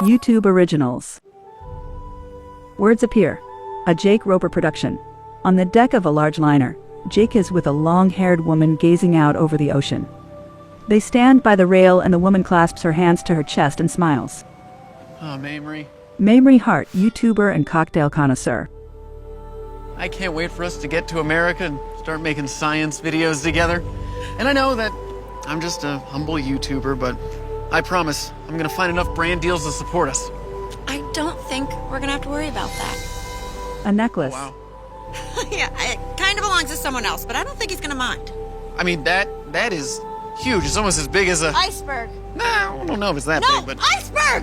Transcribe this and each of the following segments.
YouTube Originals. Words appear. A Jake Roper production. On the deck of a large liner, Jake is with a long-haired woman gazing out over the ocean. They stand by the rail and the woman clasps her hands to her chest and smiles. Oh, Mamrie. Mamrie Hart, YouTuber and cocktail connoisseur. I can't wait for us to get to America and start making science videos together. And I know that I'm just a humble YouTuber, but I promise I'm gonna find enough brand deals to support us. I don't think we're gonna have to worry about that. A necklace. Wow. Yeah, it kind of belongs to someone else, but I don't think he's gonna mind. I mean, that is huge. It's almost as big as a... Iceberg. Nah, I don't know if it's that No, big, but... iceberg!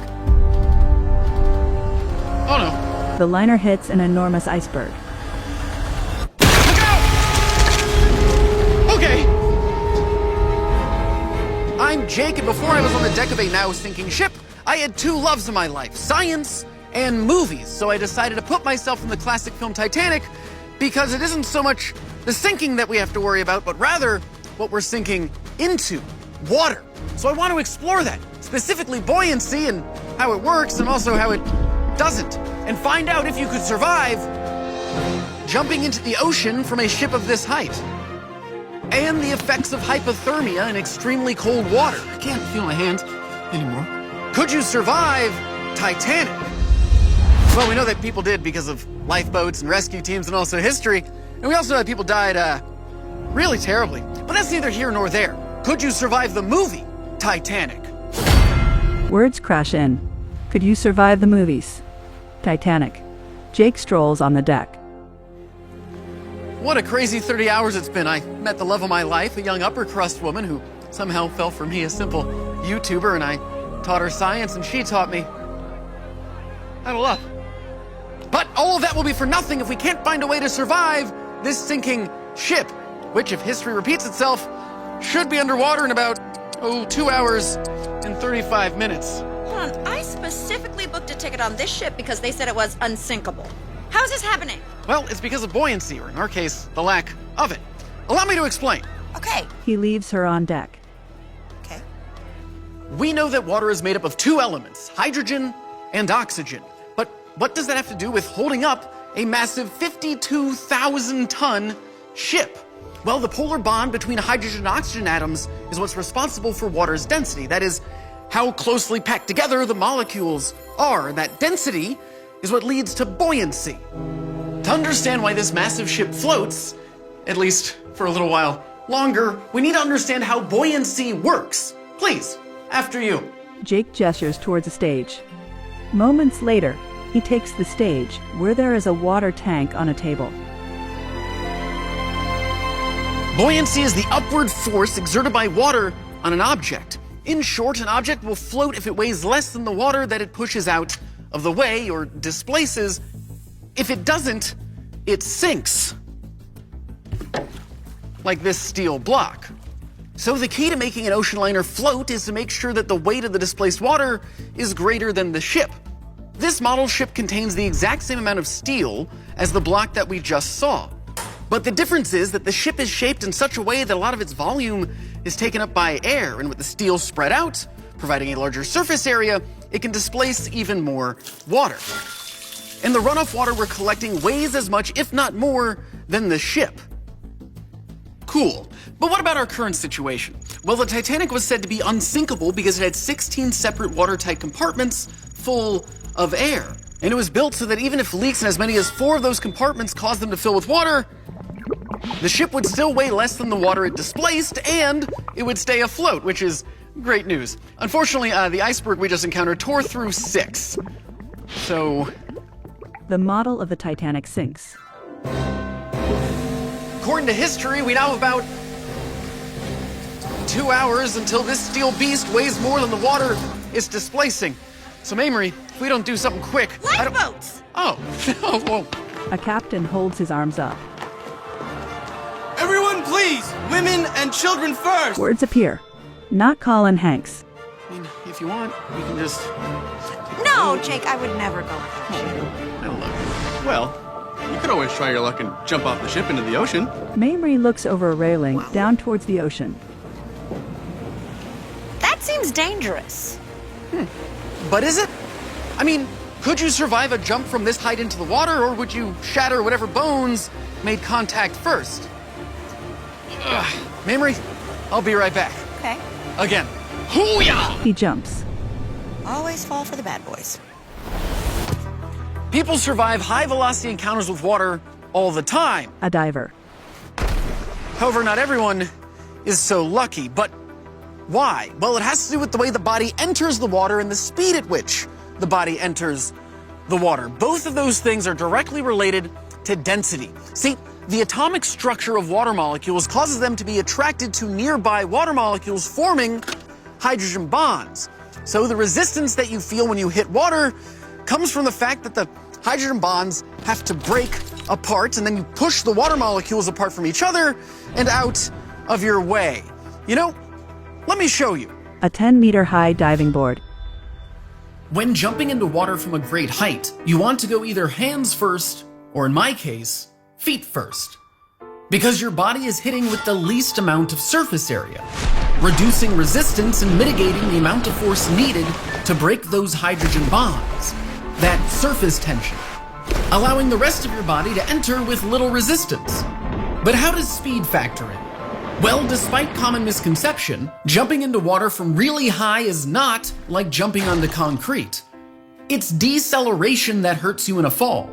Oh, no. The liner hits an enormous iceberg. Look out! Okay. I'm Jake, and before I was on the deck of a now-sinking ship, I had two loves in my life, science and movies. So I decided to put myself in the classic film Titanic because it isn't so much the sinking that we have to worry about, but rather what we're sinking into, water. So I want to explore that, specifically buoyancy and how it works and also how it doesn't, and find out if you could survive jumping into the ocean from a ship of this height. And the effects of hypothermia in extremely cold water. I can't feel my hands anymore. Could you survive Titanic? Well, we know that people did because of lifeboats and rescue teams and also history. And we also know that people died, really terribly. But that's neither here nor there. Could you survive the movie Titanic? Words crash in. Could you survive the movies? Titanic. Jake strolls on the deck. What a crazy 30 hours it's been. I met the love of my life, a young upper crust woman who somehow fell for me, a simple YouTuber, and I taught her science and she taught me how to love. But all of that will be for nothing if we can't find a way to survive this sinking ship, which, if history repeats itself, should be underwater in about, 2 hours and 35 minutes. Hold on, I specifically booked a ticket on this ship because they said it was unsinkable. How is this happening? Well, it's because of buoyancy, or in our case, the lack of it. Allow me to explain. Okay. He leaves her on deck. Okay. We know that water is made up of two elements, hydrogen and oxygen. But what does that have to do with holding up a massive 52,000-ton ship? Well, the polar bond between hydrogen and oxygen atoms is what's responsible for water's density. That is, how closely packed together the molecules are. And that density is what leads to buoyancy. To understand why this massive ship floats, at least for a little while longer, we need to understand how buoyancy works. Please, after you. Jake gestures towards a stage. Moments later, he takes the stage, where there is a water tank on a table. Buoyancy is the upward force exerted by water on an object. In short, an object will float if it weighs less than the water that it pushes out of the way or displaces. If it doesn't, it sinks. Like this steel block. So the key to making an ocean liner float is to make sure that the weight of the displaced water is greater than the ship. This model ship contains the exact same amount of steel as the block that we just saw. But the difference is that the ship is shaped in such a way that a lot of its volume is taken up by air, and with the steel spread out, providing a larger surface area, it can displace even more water. And the runoff water we're collecting weighs as much, if not more, than the ship. Cool. But what about our current situation? Well, the Titanic was said to be unsinkable because it had 16 separate watertight compartments full of air. And it was built so that even if leaks in as many as 4 of those compartments caused them to fill with water, the ship would still weigh less than the water it displaced, and it would stay afloat, which is great news. Unfortunately, the iceberg we just encountered tore through 6. So... The model of the Titanic sinks. according to history, we now have about 2 hours until this steel beast weighs more than the water it's displacing. So, Mamrie, if we don't do something quick... Lifeboats! Oh, oh, whoa. A captain holds his arms up. Everyone, please! Women and children first! Words appear. Not Colin Hanks. I mean, if you want, we can just... No, Jake, I would never go without you. I don't know. Well, you could always try your luck and jump off the ship into the ocean. Mamrie looks over a railing down towards the ocean. That seems dangerous. But is it? I mean, could you survive a jump from this height into the water, or would you shatter whatever bones made contact first? Memory, I'll be right back. Okay. Again. Hoo-yah! He jumps. Always fall for the bad boys. People survive high-velocity encounters with water all the time. A diver. However, not everyone is so lucky. But why? Well, it has to do with the way the body enters the water and the speed at which the body enters the water. Both of those things are directly related to density. See, the atomic structure of water molecules causes them to be attracted to nearby water molecules, forming hydrogen bonds. So the resistance that you feel when you hit water comes from the fact that the hydrogen bonds have to break apart, and then you push the water molecules apart from each other and out of your way. You know, let me show you. A 10-meter high diving board. When jumping into water from a great height, you want to go either hands first, or in my case, feet first. Because your body is hitting with the least amount of surface area, reducing resistance and mitigating the amount of force needed to break those hydrogen bonds, that surface tension, allowing the rest of your body to enter with little resistance. But how does speed factor in? Well, despite common misconception, jumping into water from really high is not like jumping onto concrete. It's deceleration that hurts you in a fall.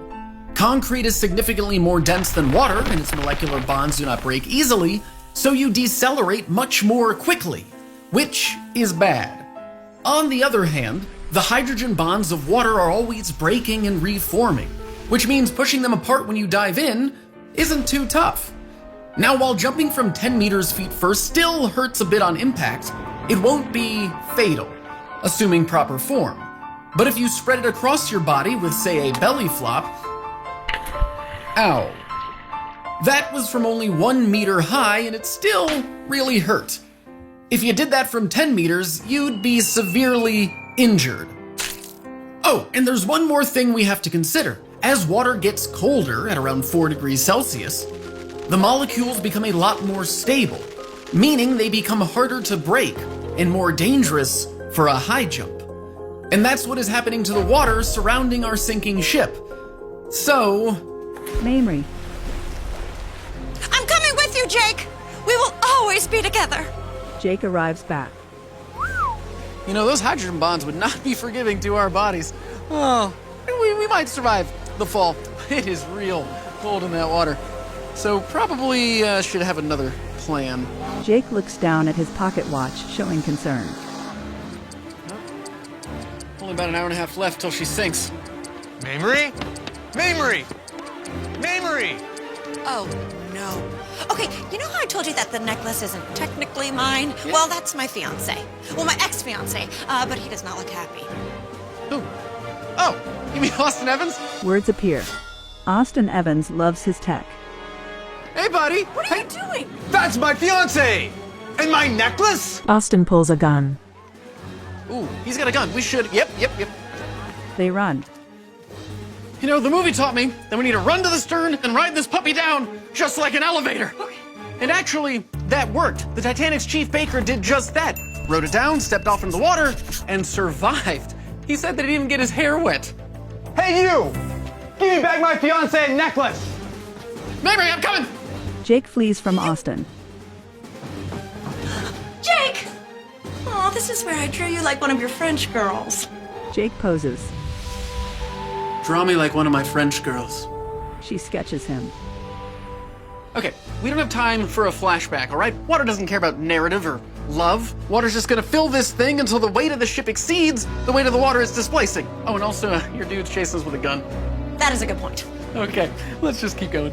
Concrete is significantly more dense than water, and its molecular bonds do not break easily, so you decelerate much more quickly, which is bad. On the other hand, the hydrogen bonds of water are always breaking and reforming, which means pushing them apart when you dive in isn't too tough. Now, while jumping from 10 meters feet first still hurts a bit on impact, it won't be fatal, assuming proper form. But if you spread it across your body with, say, a belly flop, ow. That was from only 1 meter high, and it still really hurt. If you did that from 10 meters, you'd be severely injured. Oh, and there's one more thing we have to consider. As water gets colder at around 4 degrees Celsius, the molecules become a lot more stable, meaning they become harder to break and more dangerous for a high jump. And that's what is happening to the water surrounding our sinking ship. So... Mamrie. I'm coming with you, Jake! We will always be together! Jake arrives back. You know, those hydrogen bonds would not be forgiving to our bodies. Oh, we might survive the fall. It is real cold in that water. So probably should have another plan. Jake looks down at his pocket watch, showing concern. Only about an hour and a half left till she sinks. Mamrie? Mamrie! Mamrie! Oh, no. Okay, you know how I told you that the necklace isn't technically mine? Yeah. Well, that's my fiancé. Well, my ex-fiancé, but he does not look happy. Who? Oh, you mean Austin Evans? Words appear. Austin Evans loves his tech. Hey, buddy! What are you doing? That's my fiancé! And my necklace? Austin pulls a gun. Ooh, he's got a gun. We should... Yep. They run. You know, the movie taught me that we need to run to the stern and ride this puppy down just like an elevator. Okay. And actually, that worked. The Titanic's chief baker did just that. Rode it down, stepped off into the water, and survived. He said that he didn't get his hair wet. Hey, you! Give me back my fiancé and necklace! Mamrie, I'm coming! Jake flees from Austin. Jake! Oh, this is where I drew you like one of your French girls. Jake poses. Draw me like one of my French girls. She sketches him. Okay, we don't have time for a flashback, all right? Water doesn't care about narrative or love. Water's just gonna fill this thing until the weight of the ship exceeds the weight of the water it's displacing. Oh, and also, your dude's chasing us with a gun. That is a good point. Okay, let's just keep going.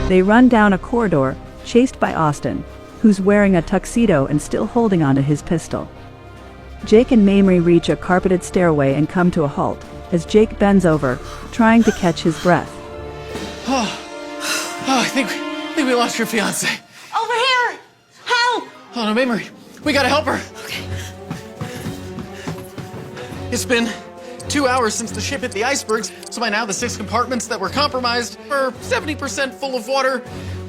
They run down a corridor, chased by Austin, who's wearing a tuxedo and still holding onto his pistol. Jake and Mamrie reach a carpeted stairway and come to a halt, as Jake bends over, trying to catch his breath. I think we lost your fiancé. Over here! Help! Oh no, Mamrie, we gotta help her. Okay. It's been 2 hours since the ship hit the icebergs, so by now the 6 compartments that were compromised are 70% full of water,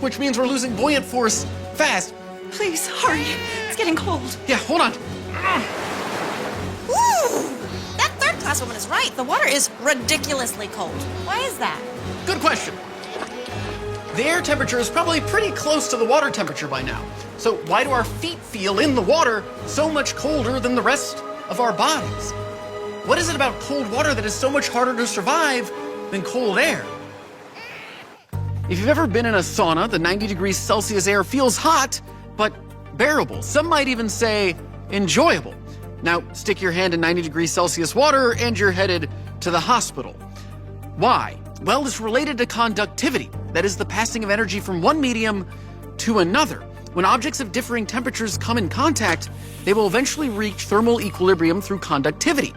which means we're losing buoyant force fast. Please, hurry. It's getting cold. Yeah, hold on. Woo! That third class woman is right. The water is ridiculously cold. Why is that? Good question. The air temperature is probably pretty close to the water temperature by now. So why do our feet feel in the water so much colder than the rest of our bodies? What is it about cold water that is so much harder to survive than cold air? If you've ever been in a sauna, the 90 degrees Celsius air feels hot, but bearable. Some might even say enjoyable. Now, stick your hand in 90 degrees Celsius water and you're headed to the hospital. Why? Well, it's related to conductivity. That is the passing of energy from one medium to another. When objects of differing temperatures come in contact, they will eventually reach thermal equilibrium through conductivity.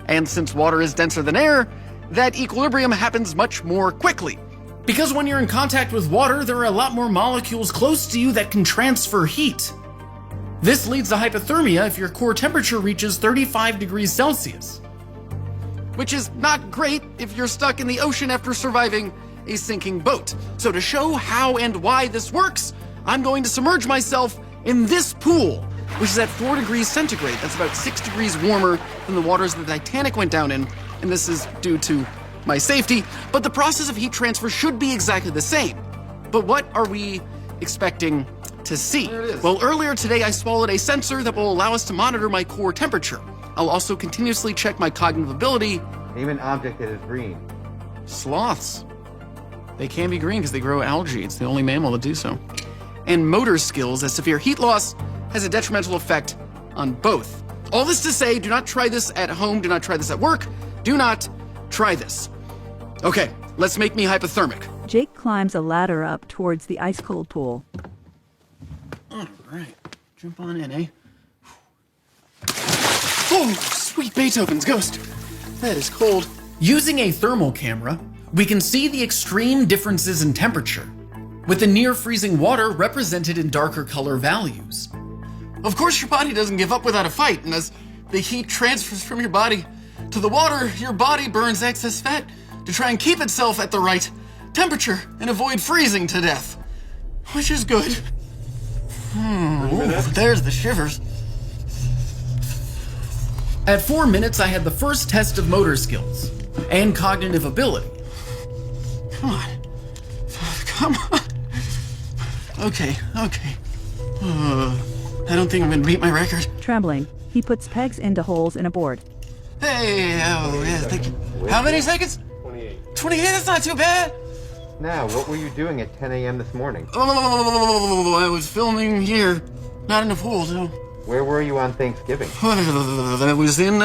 And since water is denser than air, that equilibrium happens much more quickly. Because when you're in contact with water, there are a lot more molecules close to you that can transfer heat. This leads to hypothermia if your core temperature reaches 35 degrees Celsius. Which is not great if you're stuck in the ocean after surviving a sinking boat. So to show how and why this works, I'm going to submerge myself in this pool, which is at 4 degrees centigrade. That's about 6 degrees warmer than the waters the Titanic went down in, and this is due to my safety, but the process of heat transfer should be exactly the same. But what are we expecting to see? Well, earlier today I swallowed a sensor that will allow us to monitor my core temperature. I'll also continuously check my cognitive ability. Name an object that is green. Sloths. They can be green because they grow algae. It's the only mammal to do so. And motor skills, as severe heat loss has a detrimental effect on both. All this to say, do not try this at home, do not try this at work, do not try this. Okay, let's make me hypothermic. Jake climbs a ladder up towards the ice-cold pool. All right, jump on in, eh? Oh, sweet Beethoven's Ghost. That is cold. Using a thermal camera, we can see the extreme differences in temperature, with the near-freezing water represented in darker color values. Of course, your body doesn't give up without a fight, and as the heat transfers from your body to the water, your body burns excess fat to try and keep itself at the right temperature and avoid freezing to death, which is good. Ooh, there's the shivers. At 4 minutes, I had the first test of motor skills and cognitive ability. Come on. Come on. Okay. I don't think I'm gonna beat my record. Trembling, he puts pegs into holes in a board. Hey, oh, yeah, thank you. How many seconds? 28, that's not too bad. Now, what were you doing at 10 a.m. this morning? Oh, I was filming here, not in the pool, so. Where were you on Thanksgiving? I was in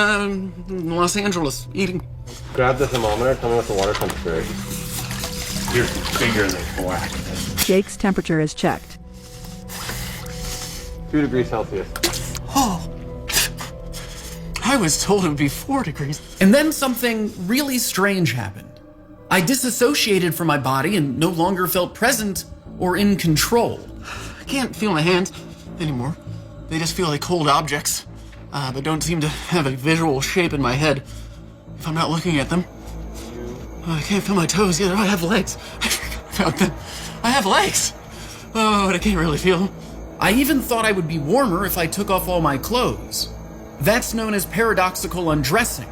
Los Angeles, eating. Grab the thermometer, tell me what the water temperature is. Your finger in the black. Jake's temperature is checked. 2 degrees Celsius. Oh, I was told it would be 4 degrees. And then something really strange happened. I disassociated from my body and no longer felt present or in control. I can't feel my hands anymore. They just feel like cold objects, but don't seem to have a visual shape in my head if I'm not looking at them. I can't feel my toes either. I have legs. I forgot about them. I have legs. Oh, but I can't really feel them. I even thought I would be warmer if I took off all my clothes. That's known as paradoxical undressing,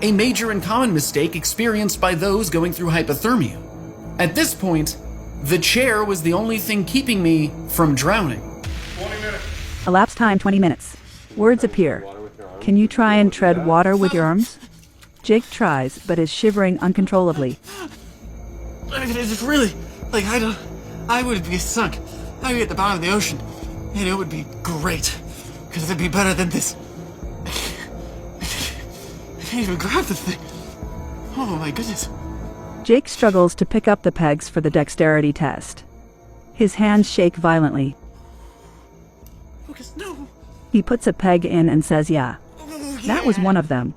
a major and common mistake experienced by those going through hypothermia. At this point, the chair was the only thing keeping me from drowning. 20 minutes. Elapsed time 20 minutes. Words appear. Can you try and tread water with your arms? Jake tries, but is shivering uncontrollably. It's really, like, I would be sunk. I'd be at the bottom of the ocean, and it would be great, because it'd be better than this. I can't even grab the thing. Oh my goodness. Jake struggles to pick up the pegs for the dexterity test. His hands shake violently. Lucas, no. He puts a peg in and says, yeah. That was one of them.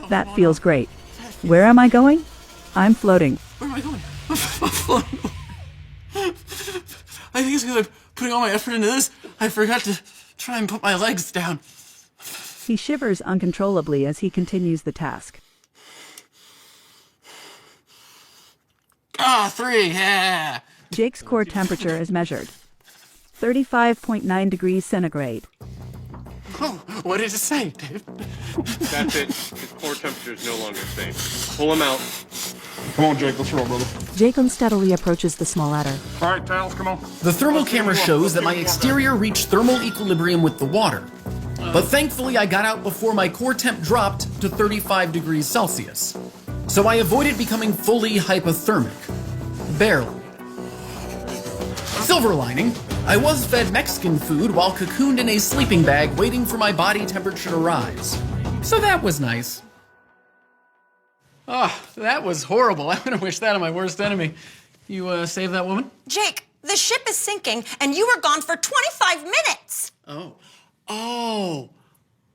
That feels great. Where am I going? I'm floating. Where am I going? I'm floating. I think it's because I'm putting all my effort into this. I forgot to try and put my legs down. He shivers uncontrollably as he continues the task. 3, yeah. Jake's core temperature is measured. 35.9 degrees centigrade. Oh, what did it say, Dave? That's it. His core temperature is no longer safe. Pull him out. Come on, Jake, let's roll, brother. Jake unsteadily approaches the small ladder. All right, Tails, come on. The thermal camera shows that my exterior reached thermal equilibrium with the water. But thankfully, I got out before my core temp dropped to 35 degrees Celsius. So I avoided becoming fully hypothermic. Barely. Silver lining, I was fed Mexican food while cocooned in a sleeping bag waiting for my body temperature to rise. So that was nice. Ah, that was horrible. I would have wished that on my worst enemy. You saved that woman? Jake, the ship is sinking, and you were gone for 25 minutes. Oh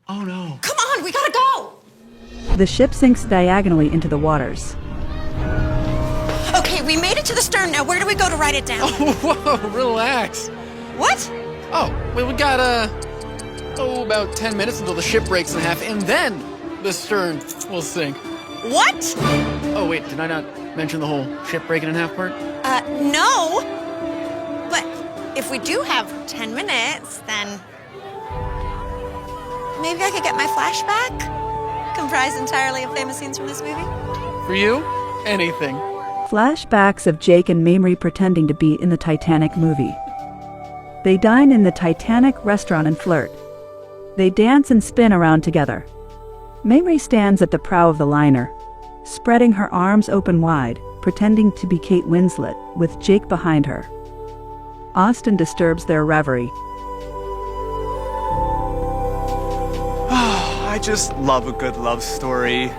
no. Come on, we gotta go. The ship sinks diagonally into the waters. Okay, we made it to the stern. Now, where do we go to write it down? Whoa, relax. What? Oh, well, we got, about 10 minutes until the ship breaks in half, and then the stern will sink. What? Oh, wait, did I not mention the whole ship breaking in half part? No. But if we do have 10 minutes, then maybe I could get my flashback, comprised entirely of famous scenes from this movie. For you, anything. Flashbacks of Jake and Mamrie pretending to be in the Titanic movie. They dine in the Titanic restaurant and flirt. They dance and spin around together. Mamrie stands at the prow of the liner, spreading her arms open wide, pretending to be Kate Winslet, with Jake behind her. Austin disturbs their reverie. I just love a good love story.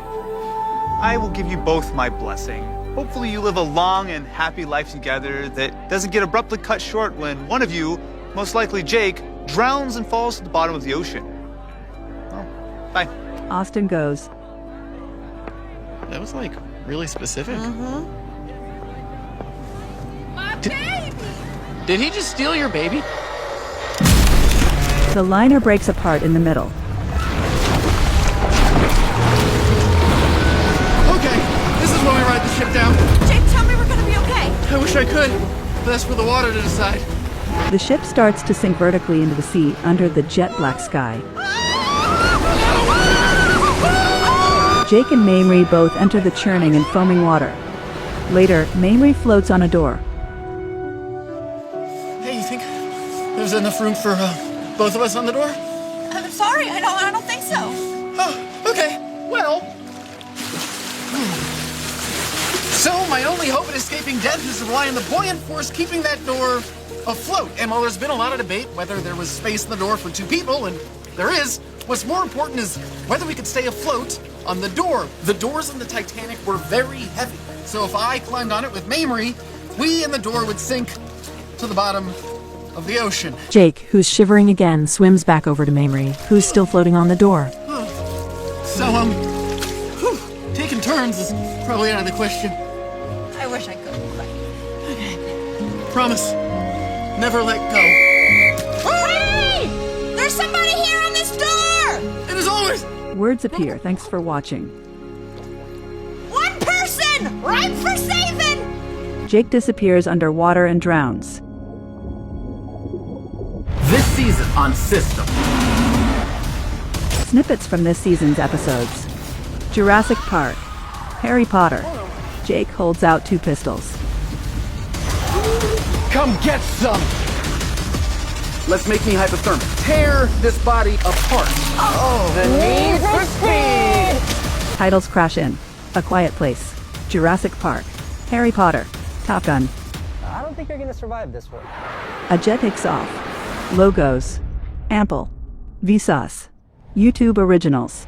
I will give you both my blessing. Hopefully you live a long and happy life together that doesn't get abruptly cut short when one of you, most likely Jake, drowns and falls to the bottom of the ocean. Well, bye. Austin goes. That was, really specific. My baby! Did he just steal your baby? The liner breaks apart in the middle. Okay, this is when we ride the ship down. Jake, tell me we're gonna be okay. I wish I could, but that's for the water to decide. The ship starts to sink vertically into the sea under the jet black sky. Jake and Mamrie both enter the churning and foaming water. Later, Mamrie floats on a door. Hey, you think there's enough room for both of us on the door? I'm sorry, I don't think so. Oh, okay. Well. So, my only hope in escaping death is to rely on the buoyant force keeping that door afloat. And while there's been a lot of debate whether there was space in the door for two people, and there is, what's more important is whether we could stay afloat on the door. The doors in the Titanic were very heavy. So if I climbed on it with Mamrie, we and the door would sink to the bottom of the ocean. Jake, who's shivering again, swims back over to Mamrie, who's still floating on the door. So, taking turns is probably out of the question. I wish I could. Promise, never let go. Hey! There's somebody here on this door! And as always, Words appear. Thanks for watching. One person! Ripe for saving! Jake disappears underwater and drowns. this season on System. Snippets from this season's episodes. Jurassic Park. Harry Potter. Jake holds out 2 pistols. Come get some! Let's make me hypothermic. Tear this body apart. The need for speed! Titles crash in. A Quiet Place. Jurassic Park. Harry Potter. Top Gun. I don't think you're gonna survive this one. A jet takes off. Logos. Ample. Vsauce. YouTube Originals.